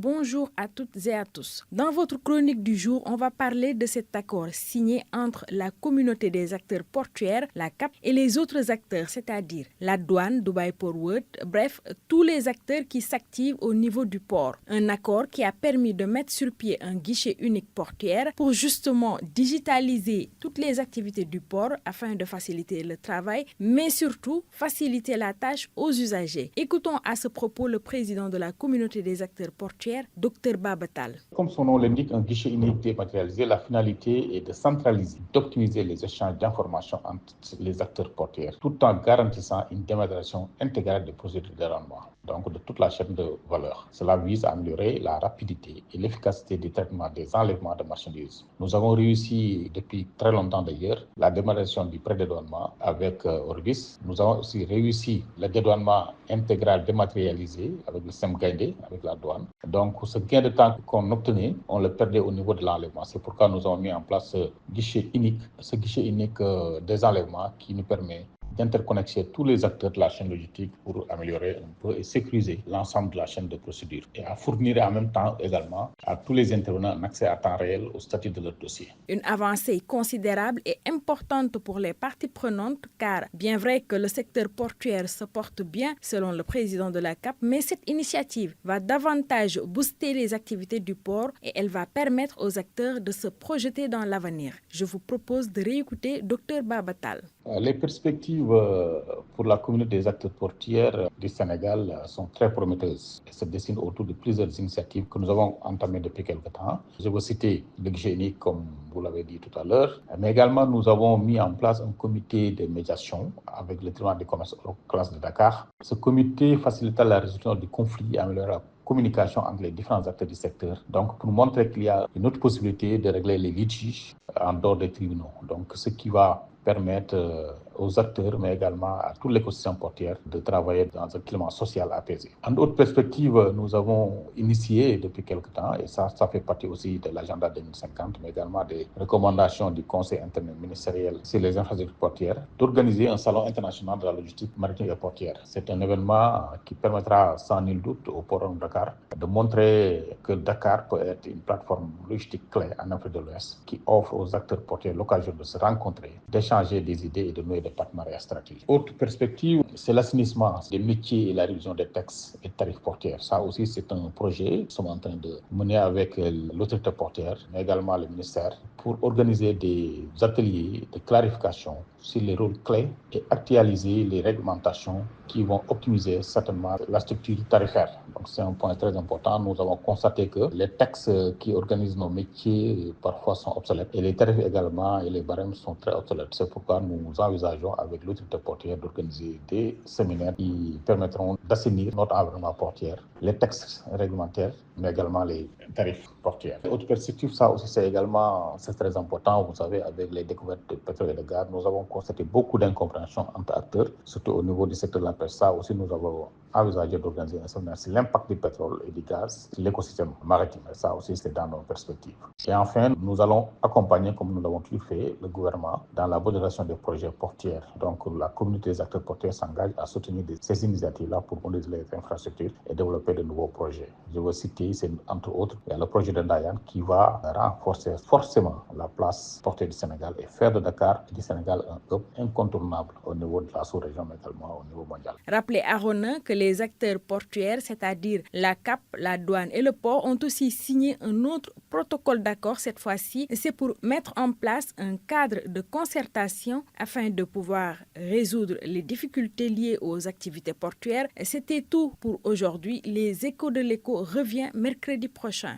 bonjour à toutes et à tous. Dans votre chronique du jour, on va parler de cet accord signé entre la communauté des acteurs portuaires, la CAP, et les autres acteurs, c'est-à-dire la douane, Dubai Port World, bref, tous les acteurs qui s'activent au niveau du port. Un accord qui a permis de mettre sur pied un guichet unique portuaire pour justement digitaliser toutes les activités du port afin de faciliter le travail, mais surtout faciliter la tâche aux usagers. Écoutons à ce propos le président de la communauté des acteurs portuaires, Dr Baba Tall. Comme son nom l'indique, un guichet unique dématérialisé, la finalité est de centraliser, d'optimiser les échanges d'informations entre les acteurs portuaires, tout en garantissant une dématérialisation intégrale des procédures de rendement, donc de toute la chaîne de valeur. Cela vise à améliorer la rapidité et l'efficacité du traitement des enlèvements de marchandises. Nous avons réussi depuis très longtemps d'ailleurs la dématérialisation du prédédouanement avec Orbis. Nous avons aussi réussi le dédouanement intégral dématérialisé avec le SEMGAIDE, avec la douane. Donc ce gain de temps qu'on obtenait, on le perdait au niveau de l'enlèvement. C'est pourquoi nous avons mis en place ce guichet unique des enlèvements qui nous permet d'interconnecter tous les acteurs de la chaîne logistique pour améliorer un peu et sécuriser l'ensemble de la chaîne de procédure et à fournir en même temps également à tous les intervenants un accès à temps réel au statut de leur dossier. Une avancée considérable et importante pour les parties prenantes car bien vrai que le secteur portuaire se porte bien selon le président de la CAP, mais cette initiative va davantage booster les activités du port et elle va permettre aux acteurs de se projeter dans l'avenir. Je vous propose de réécouter Dr Baba Tall. Les perspectives pour la communauté des acteurs portuaires du Sénégal sont très prometteuses et se dessinent autour de plusieurs initiatives que nous avons entamées depuis quelques temps. Je veux citer le guichet unique, comme vous l'avez dit tout à l'heure, mais également nous avons mis en place un comité de médiation avec le tribunal de commerce hors classe de Dakar. Ce comité facilitera la résolution du conflit et améliorera la communication entre les différents acteurs du secteur. Donc, pour montrer qu'il y a une autre possibilité de régler les litiges en dehors des tribunaux. Donc, ce qui va permettre aux acteurs, mais également à tout l'écosystème portuaire de travailler dans un climat social apaisé. En autre perspective, nous avons initié depuis quelques temps, et ça fait partie aussi de l'agenda 2050, mais également des recommandations du Conseil interministériel sur les infrastructures portuaires, d'organiser un salon international de la logistique maritime et portuaire. C'est un événement qui permettra sans nul doute au port de Dakar de montrer que Dakar peut être une plateforme logistique clé en Afrique de l'Ouest qui offre aux acteurs portuaires l'occasion de se rencontrer, d'échanger des idées et de nouer des partenariats stratégiques. Autre perspective, c'est l'assainissement des métiers et la révision des taxes et tarifs portuaires. Ça aussi, c'est un projet que nous sommes en train de mener avec l'autorité portuaire, mais également le ministère, pour organiser des ateliers de clarification sur les rôles clés et actualiser les réglementations qui vont optimiser certainement la structure tarifaire. Donc c'est un point très important. Nous avons constaté que les textes qui organisent nos métiers parfois sont obsolètes et les tarifs également et les barèmes sont très obsolètes. C'est pourquoi nous envisageons avec l'autorité portuaire d'organiser des séminaires qui permettront d'assainir notre environnement portuaire, les textes réglementaires, mais également les tarifs portuaires. Autre perspective, ça aussi c'est très important. Vous savez, avec les découvertes de pétrole et de gaz, nous avons constaté beaucoup d'incompréhension entre acteurs, surtout au niveau du secteur de la pêche. Ça aussi, nous avons envisagé d'organiser un séminaire sur l'impact du pétrole et du gaz sur l'écosystème maritime. Et ça aussi, c'est dans nos perspectives. Et enfin, nous allons accompagner, comme nous l'avons toujours fait, le gouvernement dans la modernisation des projets portuaires. Donc, la communauté des acteurs portuaires s'engage à soutenir ces initiatives-là pour moderniser les infrastructures et développer de nouveaux projets. Je veux citer, entre autres, il y a le projet de Ndayan qui va renforcer forcément la place portuaire du Sénégal et faire de Dakar et du Sénégal un hub incontournable au niveau de la sous-région, mais également au niveau mondial. Rappelez à Ronan que les acteurs portuaires, c'est-à-dire la CAP, la douane et le port, ont aussi signé un autre protocole d'accord cette fois-ci. C'est pour mettre en place un cadre de concertation afin de pouvoir résoudre les difficultés liées aux activités portuaires. C'était tout pour aujourd'hui. Les Échos de l'Écho revient mercredi prochain.